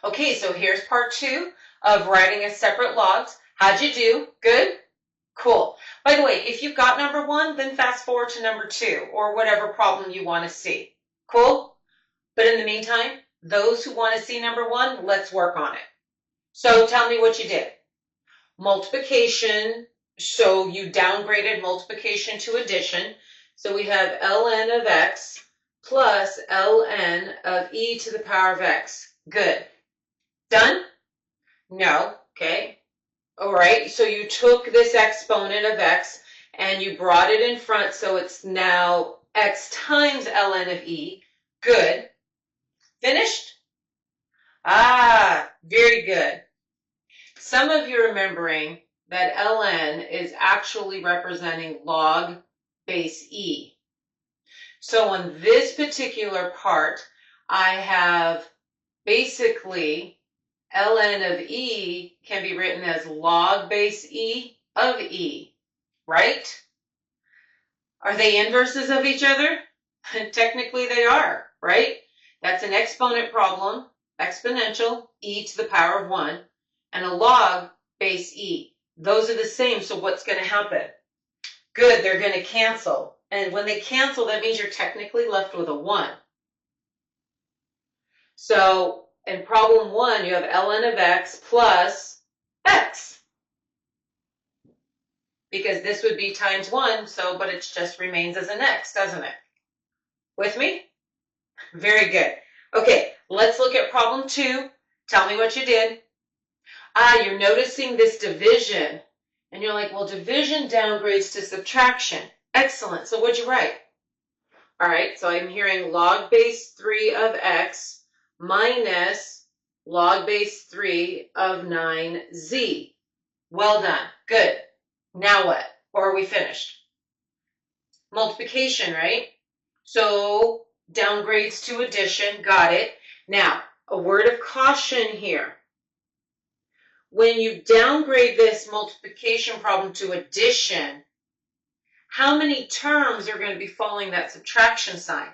Okay, so here's part 2 of writing as separate logs. How'd you do? Good? Cool. By the way, if you've got number 1, then fast forward to number 2 or whatever problem you want to see. Cool? But in the meantime, those who want to see number 1, let's work on it. So tell me what you did. Multiplication, so you downgraded multiplication to addition. So we have ln of x plus ln of e to the power of x. Good. Done? No. Okay. All right. So you took this exponent of x and you brought it in front, so it's now x times ln of e. Good. Finished? Ah, very good. Some of you are remembering that ln is actually representing log base e. So on this particular part, I have basically ln of e can be written as log base e of e, right? Are they inverses of each other? Technically they are, right? That's an exponent problem, exponential, e to the power of 1, and a log base e. Those are the same, so what's going to happen? Good, they're going to cancel. And when they cancel, that means you're technically left with a 1. So in problem 1, you have ln of x plus x. Because this would be times 1, but it just remains as an x, doesn't it? With me? Very good. Okay, let's look at problem 2. Tell me what you did. You're noticing this division. And you're like, well, division downgrades to subtraction. Excellent. So what'd you write? All right, so I'm hearing log base 3 of x minus log base 3 of 9z. Well done. Good. Now what? Or are we finished? Multiplication, right? So downgrades to addition. Got it. Now, a word of caution here. When you downgrade this multiplication problem to addition, how many terms are going to be following that subtraction sign?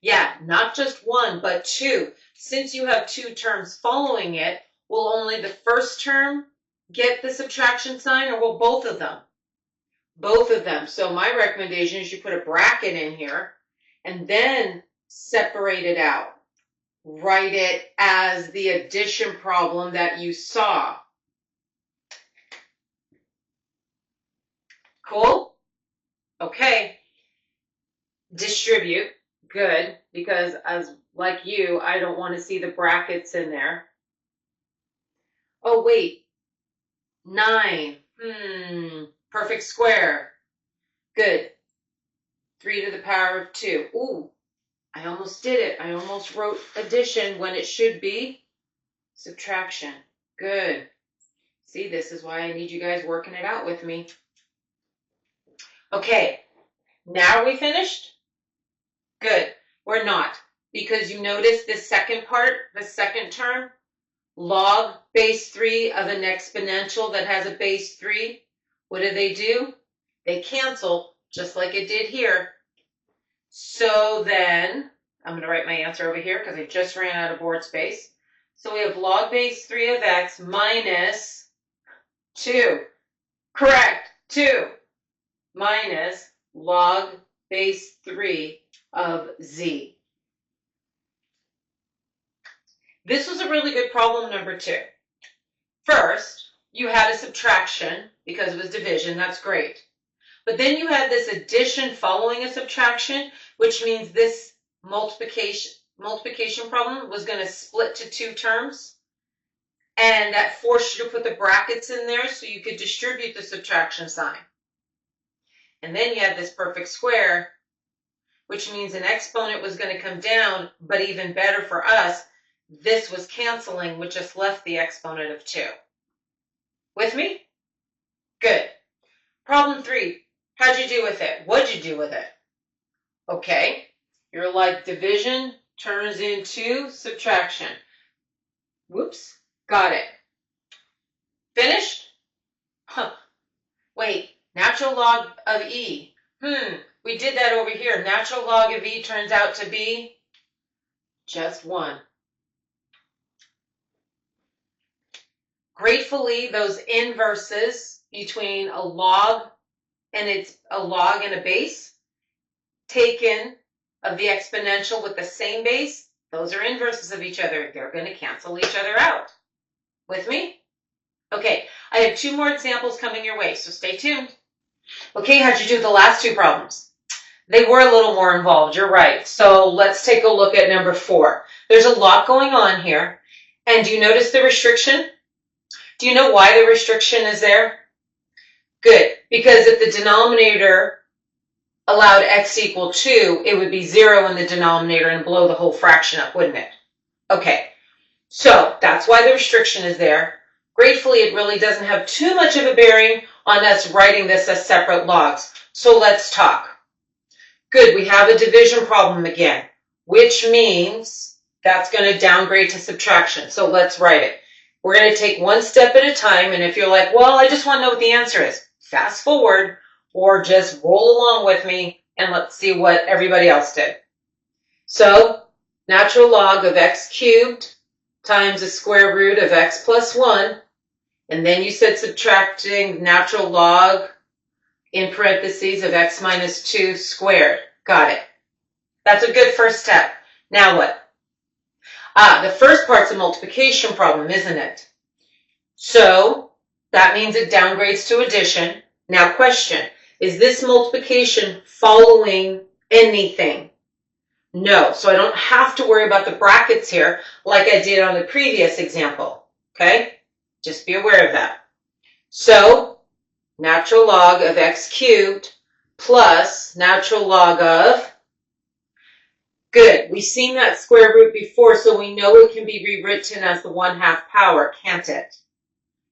Yeah, not just 1, but 2. Since you have 2 terms following it, will only the first term get the subtraction sign, or will both of them? Both of them. So my recommendation is you put a bracket in here and then separate it out. Write it as the addition problem that you saw. Cool? Okay. Distribute. Good. Because like you, I don't want to see the brackets in there. Oh, wait. 9. Perfect square. Good. 3 to the power of 2. Ooh. I almost did it. I almost wrote addition when it should be subtraction. Good. See, this is why I need you guys working it out with me. Okay, now are we finished? Good. We're not, because you notice this second part, the second term, log base 3 of an exponential that has a base 3. What do? They cancel, just like it did here. So then, I'm going to write my answer over here because I just ran out of board space. So we have log base 3 of x minus 2. Correct, 2 minus log base 3 of z. This was a really good problem, number 2. First, you had a subtraction because it was division. That's great. But then you had this addition following a subtraction, which means this multiplication problem was going to split to 2 terms. And that forced you to put the brackets in there so you could distribute the subtraction sign. And then you had this perfect square, which means an exponent was going to come down, but even better for us, this was canceling, which just left the exponent of 2. With me? Good. Problem 3. How'd you do with it? What'd you do with it? Okay, you're like division turns into subtraction. Whoops, got it. Finished? Huh. Wait, natural log of e. We did that over here. Natural log of e turns out to be just 1. Gratefully, those inverses between a log and a base taken of the exponential with the same base, those are inverses of each other. They're going to cancel each other out. With me? Okay, I have 2 more examples coming your way, so stay tuned. Okay, how'd you do the last 2 problems? They were a little more involved, you're right. So let's take a look at number 4. There's a lot going on here. And do you notice the restriction? Do you know why the restriction is there? Good, because if the denominator allowed x equal 2, it would be 0 in the denominator and blow the whole fraction up, wouldn't it? Okay, so that's why the restriction is there. Gratefully, it really doesn't have too much of a bearing on us writing this as separate logs. So let's talk. Good, we have a division problem again, which means that's going to downgrade to subtraction. So let's write it. We're going to take one step at a time, and if you're like, well, I just want to know what the answer is, fast forward or just roll along with me and let's see what everybody else did. So, natural log of x cubed times the square root of x plus 1, and then you said subtracting natural log in parentheses of x minus 2 squared. Got it. That's a good first step. Now what? The first part's a multiplication problem, isn't it? So that means it downgrades to addition. Now question, is this multiplication following anything? No, so I don't have to worry about the brackets here like I did on the previous example, okay? Just be aware of that. So natural log of x cubed plus natural log of, good, we've seen that square root before, so we know it can be rewritten as the 1/2 power, can't it?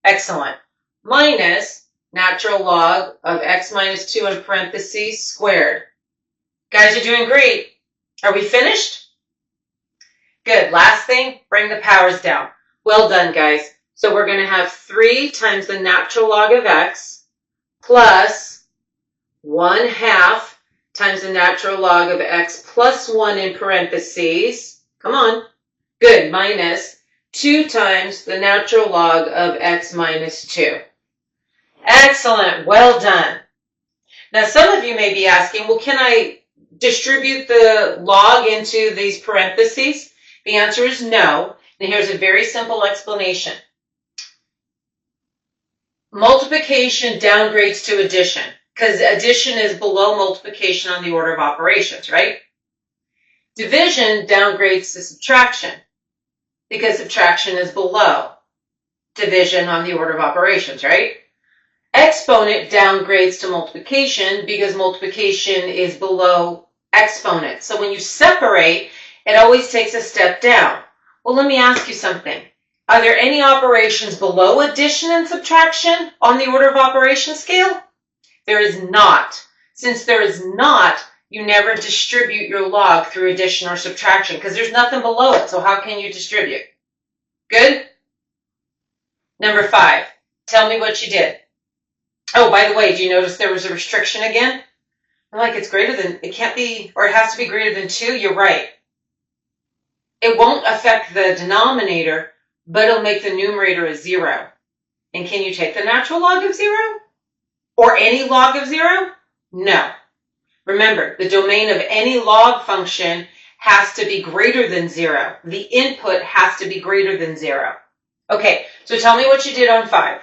Excellent. Minus natural log of x minus 2 in parentheses squared. Guys, you're doing great. Are we finished? Good. Last thing, bring the powers down. Well done, guys. So we're going to have 3 times the natural log of x plus 1/2 times the natural log of x plus 1 in parentheses. Come on. Good. Minus 2 times the natural log of x minus 2. Excellent. Well done. Now, some of you may be asking, well, can I distribute the log into these parentheses? The answer is no. And here's a very simple explanation. Multiplication downgrades to addition because addition is below multiplication on the order of operations, right? Division downgrades to subtraction because subtraction is below division on the order of operations, right? Exponent downgrades to multiplication because multiplication is below exponent. So when you separate, it always takes a step down. Well, let me ask you something. Are there any operations below addition and subtraction on the order of operations scale? There is not. Since there is not, you never distribute your log through addition or subtraction because there's nothing below it. So how can you distribute? Good? Number 5. Tell me what you did. Oh, by the way, do you notice there was a restriction again? I'm like, it's greater than, it can't be, or it has to be greater than 2. You're right. It won't affect the denominator, but it'll make the numerator a 0. And can you take the natural log of 0? Or any log of 0? No. Remember, the domain of any log function has to be greater than 0. The input has to be greater than 0. Okay, so tell me what you did on 5.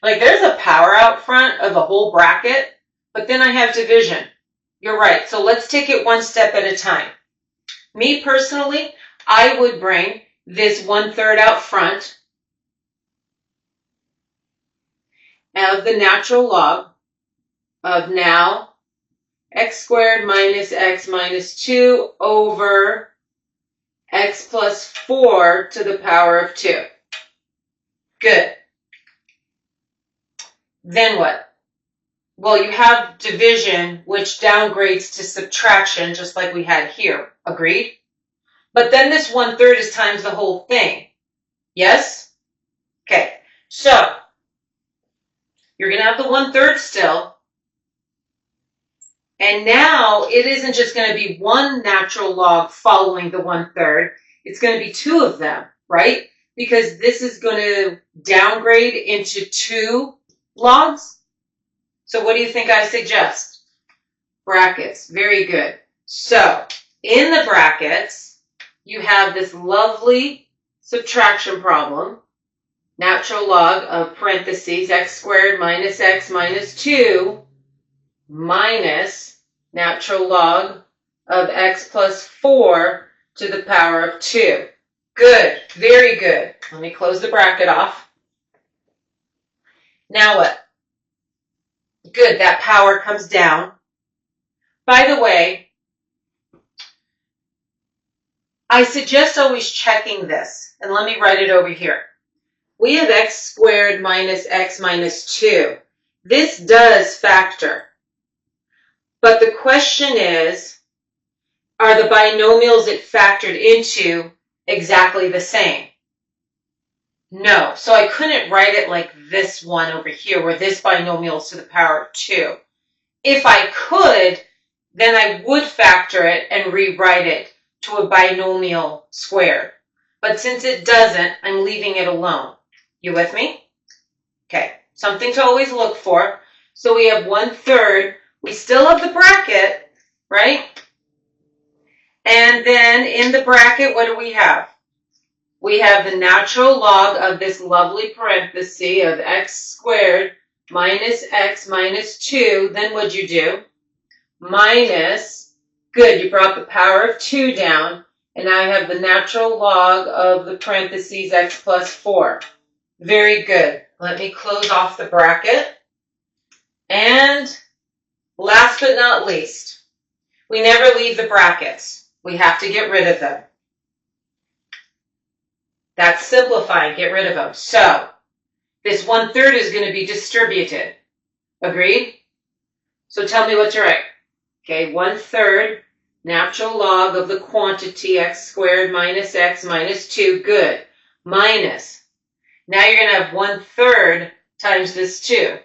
Like, there's a power out front of a whole bracket, but then I have division. You're right, so let's take it one step at a time. Me personally, I would bring this 1/3 out front of the natural log of now x squared minus x minus 2 over x plus 4 to the power of 2. Good. Then what? Well, you have division, which downgrades to subtraction, just like we had here. Agreed? But then this 1/3 is times the whole thing. Yes? Okay. So, you're going to have the 1/3 still. And now, it isn't just going to be one natural log following the 1/3. It's going to be 2 of them, right? because this is going to downgrade into 2 logs. So what do you think I suggest? Brackets. Very good. So in the brackets, you have this lovely subtraction problem. Natural log of parentheses x squared minus x minus 2 minus natural log of x plus 4 to the power of 2. Good. Very good. Let me close the bracket off. Now what? Good. That power comes down. By the way, I suggest always checking this. And let me write it over here. We have x squared minus x minus 2. This does factor. But the question is, are the binomials it factored into exactly the same? No. So I couldn't write it like this one over here, where this binomial is to the power of 2. If I could, then I would factor it and rewrite it to a binomial squared. But since it doesn't, I'm leaving it alone. You with me? Okay. Something to always look for. So we have 1/3. We still have the bracket, right? And then in the bracket, what do we have? We have the natural log of this lovely parenthesis of x squared minus x minus 2. Then what'd you do? Minus, good, you brought the power of 2 down. And I have the natural log of the parentheses x plus 4. Very good. Let me close off the bracket. And last but not least, we never leave the brackets. We have to get rid of them. That's simplifying. Get rid of them. So this 1/3 is going to be distributed. Agreed? So tell me what to write. Okay, 1/3 natural log of the quantity x squared minus x minus 2. Good. Minus. Now you're going to have 1/3 times this 2.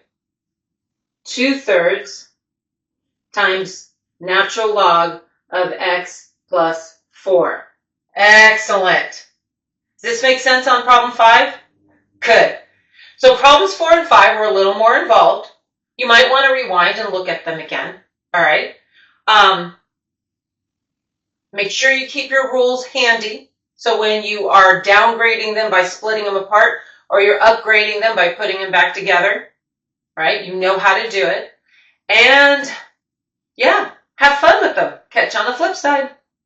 2/3 times natural log of x plus 4. Excellent. Does this make sense on problem 5? Good. So problems 4 and 5 were a little more involved. You might want to rewind and look at them again. All right. Make sure you keep your rules handy. So when you are downgrading them by splitting them apart, or you're upgrading them by putting them back together, right? You know how to do it. And yeah, have fun with them. Catch you on the flip side.